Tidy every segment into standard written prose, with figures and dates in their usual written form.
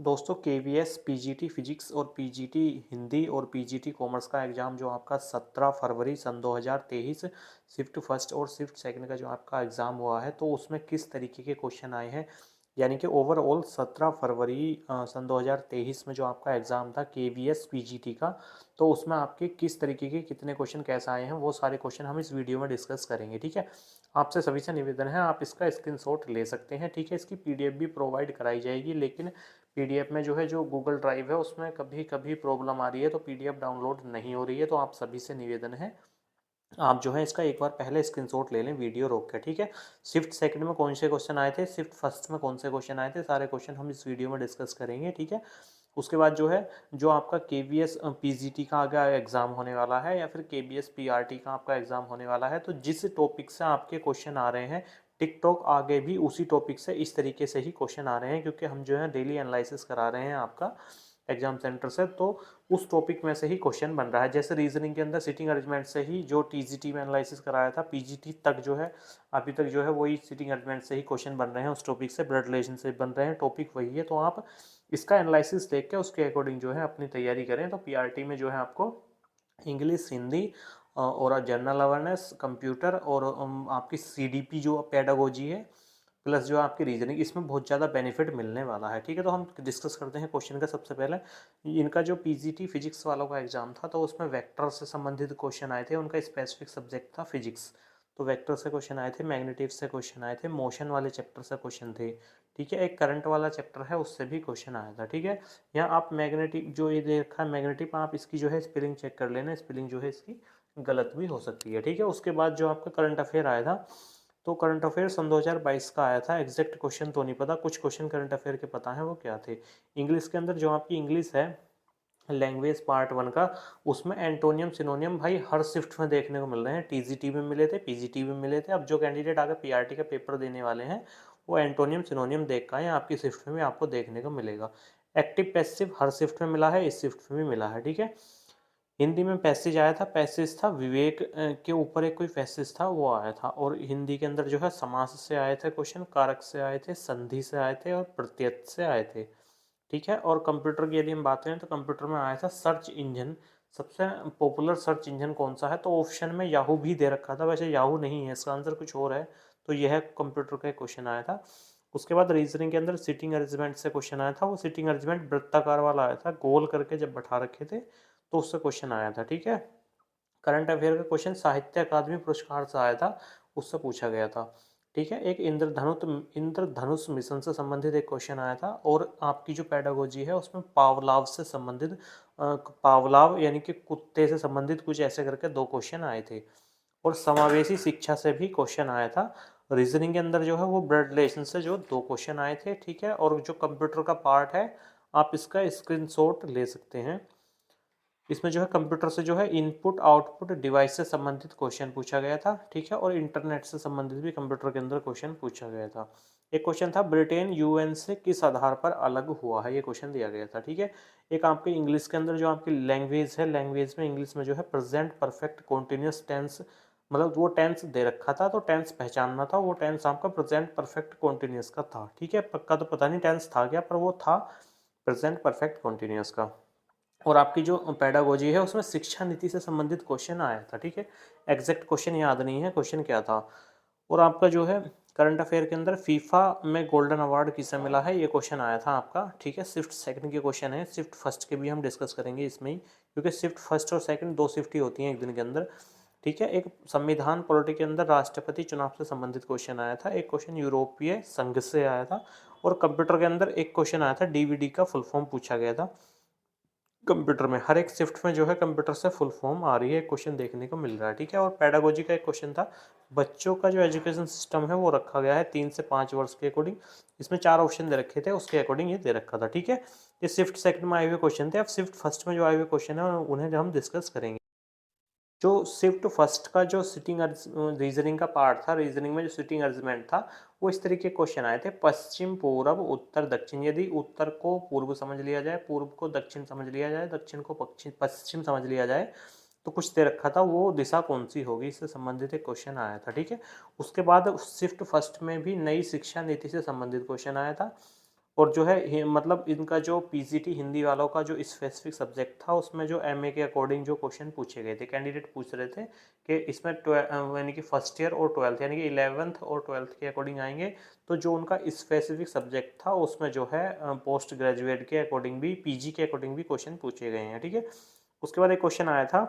दोस्तों KVS PGT physics और PGT Hindi और पीजीटी कॉमर्स का एग्ज़ाम जो आपका 17 फरवरी सन 2023 शिफ्ट फर्स्ट और शिफ्ट सेकंड का जो आपका एग्ज़ाम हुआ है तो उसमें किस तरीके के क्वेश्चन आए हैं। यानी कि ओवरऑल 17 फरवरी सन 2023 में जो आपका एग्ज़ाम था केवीएस पीजीटी का, तो उसमें आपके किस तरीके के कितने क्वेश्चन कैसे आए हैं वो सारे क्वेश्चन हम इस वीडियो में डिस्कस करेंगे। ठीक है, आपसे सभी से निवेदन है आप इसका स्क्रीनशॉट ले सकते हैं। ठीक है, इसकी पीडीएफ भी प्रोवाइड कराई जाएगी, लेकिन पीडीएफ में जो है जो गूगल ड्राइव है उसमें कभी कभी प्रॉब्लम आ रही है तो पीडीएफ डाउनलोड नहीं हो रही है। तो आप सभी से निवेदन है आप जो है इसका एक बार पहले स्क्रीनशॉट ले लें वीडियो रोक के। ठीक है, शिफ्ट सेकंड में कौन से क्वेश्चन आए थे, शिफ्ट फर्स्ट में कौन से क्वेश्चन आए थे, सारे क्वेश्चन हम इस वीडियो में डिस्कस करेंगे। ठीक है, उसके बाद जो है जो आपका केवीएस पीजीटी का आगे एग्जाम होने वाला है या फिर केवीएस पीआरटी का आपका एग्जाम होने वाला है, तो जिस टॉपिक से आपके क्वेश्चन आ रहे हैं टिकटॉक आगे भी उसी टॉपिक से इस तरीके से ही क्वेश्चन आ रहे हैं, क्योंकि हम जो है डेली एनालिसिस करा रहे हैं आपका एग्जाम सेंटर से, तो उस टॉपिक में से ही क्वेश्चन बन रहा है। जैसे रीजनिंग के अंदर सिटिंग अरेंजमेंट से ही जो टीजीटी में एनालिसिस कराया था पीजीटी तक जो है अभी तक जो है वही सिटिंग अरेंजमेंट से ही क्वेश्चन बन रहे हैं, उस टॉपिक से ब्लड रिलेशन से बन रहे हैं, टॉपिक वही है। तो आप इसका एनालिसिस देख के उसके अकॉर्डिंग जो है अपनी तैयारी करें। तो पीआरटी में जो है आपको इंग्लिश, हिंदी और जनरल अवेयरनेस, कंप्यूटर और आपकी सीडीपी जो पेडागोजी है, प्लस जो आपकी रीजनिंग, इसमें बहुत ज़्यादा बेनिफिट मिलने वाला है। ठीक है, तो हम डिस्कस करते हैं क्वेश्चन का। सबसे पहले इनका जो पीजीटी फिजिक्स वालों का एग्जाम था तो उसमें वेक्टर से संबंधित क्वेश्चन आए थे, उनका स्पेसिफिक सब्जेक्ट था फिजिक्स। तो वेक्टर से क्वेश्चन आए थे, मैग्नेटिव से क्वेश्चन आए थे, मोशन वाले चैप्टर से क्वेश्चन थे। ठीक है, एक करंट वाला चैप्टर है उससे भी क्वेश्चन आया था। ठीक है, यहाँ आप मैग्नेटिक जो ये देखा है मैग्नेटिक, आप इसकी जो है स्पेलिंग चेक कर लेना, स्पेलिंग जो है इसकी गलत भी हो सकती है। ठीक है, उसके बाद जो आपका करंट अफेयर आया था, तो करंट अफेयर सन 2022 का आया था। एग्जैक्ट क्वेश्चन तो नहीं पता, कुछ क्वेश्चन करंट अफेयर के पता है वो क्या थे। इंग्लिश के अंदर जो आपकी इंग्लिश है लैंग्वेज पार्ट वन का, उसमें एंटोनियम सिनोनियम भाई हर शिफ्ट में देखने को मिल रहे हैं। टीजीटी में मिले थे, पीजीटी में मिले थे, अब जो कैंडिडेट आगे पीआरटी का पेपर देने वाले हैं वो एंटोनियम सिनोनियम देख का है, आपकी शिफ्ट में भी आपको देखने को मिलेगा। एक्टिव पैसिव हर शिफ्ट में मिला है, इस शिफ्ट में भी मिला है। ठीक है, हिंदी में पैसेज आया था, पैसेज था विवेक के ऊपर एक कोई पैसेज था वो आया था। और हिंदी के अंदर जो है समास से आए थे क्वेश्चन, कारक से आए थे, संधि से आए थे और प्रत्यय से आए थे। ठीक है, और कंप्यूटर की यदि हम बात करें तो कंप्यूटर में आया था सर्च इंजन, सबसे पॉपुलर सर्च इंजन कौन सा है, तो ऑप्शन में याहू भी दे रखा था, वैसे याहू नहीं है, इसका आंसर कुछ और है। तो यह कंप्यूटर का क्वेश्चन आया था। उसके बाद रीजनिंग के अंदर सिटिंग अरेंजमेंट से क्वेश्चन आया था, वो सिटिंग अरेंजमेंट वृत्ताकार वाला आया था, गोल करके जब बैठा रखे थे तो उससे क्वेश्चन आया था। ठीक है, करंट अफेयर का क्वेश्चन साहित्य अकादमी पुरस्कार से आया था, उससे पूछा गया था। ठीक है, एक इंद्रधनुष मिशन से संबंधित एक क्वेश्चन आया था। और आपकी जो पेडागोजी है उसमें पावलाव से संबंधित पावलाव यानी कि कुत्ते से संबंधित कुछ ऐसे करके दो क्वेश्चन आए थे। और समावेशी शिक्षा से भी क्वेश्चन आया था। रीजनिंग के अंदर जो है वो ब्लड रिलेशन से जो दो क्वेश्चन आए थे। ठीक है, और जो कंप्यूटर का पार्ट है आप इसका स्क्रीनशॉट ले सकते हैं। इसमें जो है कंप्यूटर से जो है इनपुट आउटपुट डिवाइस से संबंधित क्वेश्चन पूछा गया था। ठीक है, और इंटरनेट से संबंधित भी कंप्यूटर के अंदर क्वेश्चन पूछा गया था। एक क्वेश्चन था ब्रिटेन यूएन से किस आधार पर अलग हुआ है, ये क्वेश्चन दिया गया था। ठीक है, एक आपके इंग्लिश के अंदर जो आपकी लैंग्वेज है, लैंग्वेज में इंग्लिश में जो है प्रेजेंट परफेक्ट कॉन्टिन्यूस टेंस, मतलब वो टेंस दे रखा था तो टेंस पहचानना था, वो टेंस आपका प्रेजेंट परफेक्ट कॉन्टिन्यूस का था। ठीक है, पक्का तो पता नहीं टेंस था क्या, पर वो था प्रेजेंट परफेक्ट कॉन्टिन्यूस का। और आपकी जो पेडागोजी है उसमें शिक्षा नीति से संबंधित क्वेश्चन आया था। ठीक है, एग्जैक्ट क्वेश्चन याद नहीं है क्वेश्चन क्या था। और आपका जो है करंट अफेयर के अंदर फीफा में गोल्डन अवार्ड किसे मिला है, ये क्वेश्चन आया था आपका। ठीक है, शिफ्ट सेकंड के क्वेश्चन है, शिफ्ट फर्स्ट के भी हम डिस्कस करेंगे इसमें ही, क्योंकि शिफ्ट फर्स्ट और सेकंड दो शिफ्ट ही होती हैं एक दिन के अंदर। ठीक है, एक संविधान पॉलिटी के अंदर राष्ट्रपति चुनाव से संबंधित क्वेश्चन आया था, एक क्वेश्चन यूरोपीय संघ से आया था। और कंप्यूटर के अंदर एक क्वेश्चन आया था, डीवीडी का फुल फॉर्म पूछा गया था। कंप्यूटर में हर एक शिफ्ट में जो है कंप्यूटर से फुल फॉर्म आ रही है, क्वेश्चन देखने को मिल रहा है। ठीक है, और पेडागोजी का एक क्वेश्चन था, बच्चों का जो एजुकेशन सिस्टम है वो रखा गया है 3 से 5 वर्ष के अकॉर्डिंग। इसमें 4 ऑप्शन दे रखे थे, उसके अकॉर्डिंग ये दे रखा था। ठीक है, ये शिफ्ट सेकंड में आए हुए क्वेश्चन थे। अब शिफ्ट फर्स्ट में जो आए हुए क्वेश्चन है उन्हें हम डिस्कस करेंगे। जो शिफ्ट फर्स्ट का जो सिटिंग रीजनिंग का पार्ट था, रीजनिंग में जो सिटिंग अरेंजमेंट था वो इस तरीके के क्वेश्चन आए थे, पश्चिम पूर्व उत्तर दक्षिण। यदि उत्तर को पूर्व समझ लिया जाए, पूर्व को दक्षिण समझ लिया जाए, दक्षिण को पश्चिम समझ लिया जाए, तो कुछ दे रखा था वो दिशा कौन सी होगी, इससे संबंधित एक क्वेश्चन आया था। ठीक है, उसके बाद शिफ्ट फर्स्ट में भी नई शिक्षा नीति से संबंधित क्वेश्चन आया था। और जो है मतलब इनका जो पीजीटी हिंदी वालों का जो स्पेसिफिक सब्जेक्ट था उसमें जो एमए के अकॉर्डिंग जो क्वेश्चन पूछे गए थे, कैंडिडेट पूछ रहे थे कि इसमें यानी कि फर्स्ट ईयर और ट्वेल्थ यानी कि 11th और 12th के अकॉर्डिंग आएंगे। तो जो उनका स्पेसिफिक सब्जेक्ट था उसमें जो है पोस्ट ग्रेजुएट के अकॉर्डिंग भी, पीजी के अकॉर्डिंग भी क्वेश्चन पूछे गए हैं। ठीक है, उसके बाद एक क्वेश्चन आया था,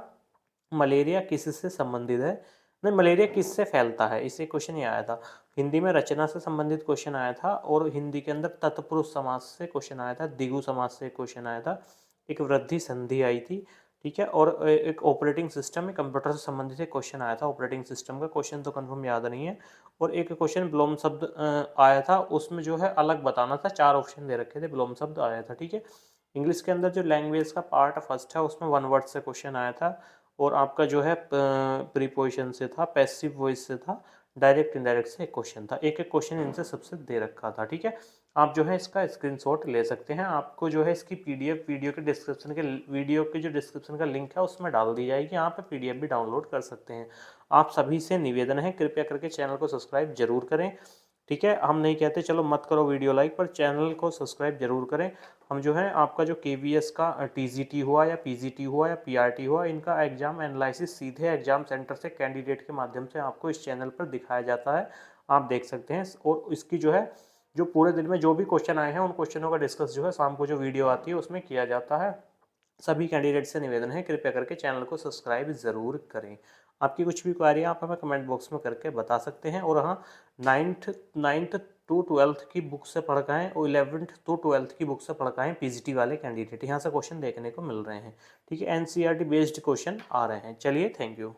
मलेरिया किससे संबंधित है? नहीं, मलेरिया किससे फैलता है, इससे क्वेश्चन ये आया था। हिंदी में रचना से संबंधित क्वेश्चन आया था, और हिंदी के अंदर तत्पुरुष समास से क्वेश्चन आया था, दिगु समास से क्वेश्चन आया था, एक वृद्धि संधि आई थी। ठीक है, और एक ऑपरेटिंग सिस्टम में कंप्यूटर से संबंधित एक क्वेश्चन आया था, ऑपरेटिंग सिस्टम का क्वेश्चन तो कंफर्म याद नहीं है। और एक क्वेश्चन विलोम शब्द आया था, उसमें जो है अलग बताना था, 4 ऑप्शन दे रखे थे, विलोम शब्द आया था। ठीक है, इंग्लिश के अंदर जो लैंग्वेज का पार्ट फर्स्ट है उसमें 1 वर्ड से क्वेश्चन आया था, और आपका जो है प्रीपोजिशन से था, पैसिव वॉइस से था, डायरेक्ट इनडायरेक्ट से एक क्वेश्चन था। एक एक क्वेश्चन इनसे सबसे दे रखा था। ठीक है, आप जो है इसका स्क्रीनशॉट ले सकते हैं। आपको जो है इसकी पीडीएफ वीडियो के जो डिस्क्रिप्शन का लिंक है उसमें डाल दी जाएगी, यहाँ पे पीडीएफ भी डाउनलोड कर सकते हैं। आप सभी से निवेदन है, कृपया करके चैनल को सब्सक्राइब जरूर करें। ठीक है, हम नहीं कहते चलो मत करो वीडियो लाइक, पर चैनल को सब्सक्राइब जरूर करें। हम जो है आपका जो केवीएस का टीजीटी हुआ या पीजीटी हुआ या पीआरटी हुआ, इनका एग्जाम एनालिसिस सीधे एग्जाम सेंटर से कैंडिडेट के माध्यम से आपको इस चैनल पर दिखाया जाता है, आप देख सकते हैं। और इसकी जो है जो पूरे दिन में जो भी क्वेश्चन आए हैं उन क्वेश्चनों का डिस्कस जो है शाम को जो वीडियो आती है उसमें किया जाता है। सभी कैंडिडेट से निवेदन है, कृपया करके चैनल को सब्सक्राइब ज़रूर करें। आपकी कुछ भी क्वारी आप हमें कमेंट बॉक्स में करके बता सकते हैं। और हाँ, नाइन्थ टू ट्वेल्थ की बुक से पढ़ के आएँ और 11th टू 12th की बुक से पढ़ के आएँ पीजीटी वाले कैंडिडेट, यहाँ से क्वेश्चन देखने को मिल रहे हैं। ठीक है, एनसीईआरटी बेस्ड क्वेश्चन आ रहे हैं। चलिए, थैंक यू।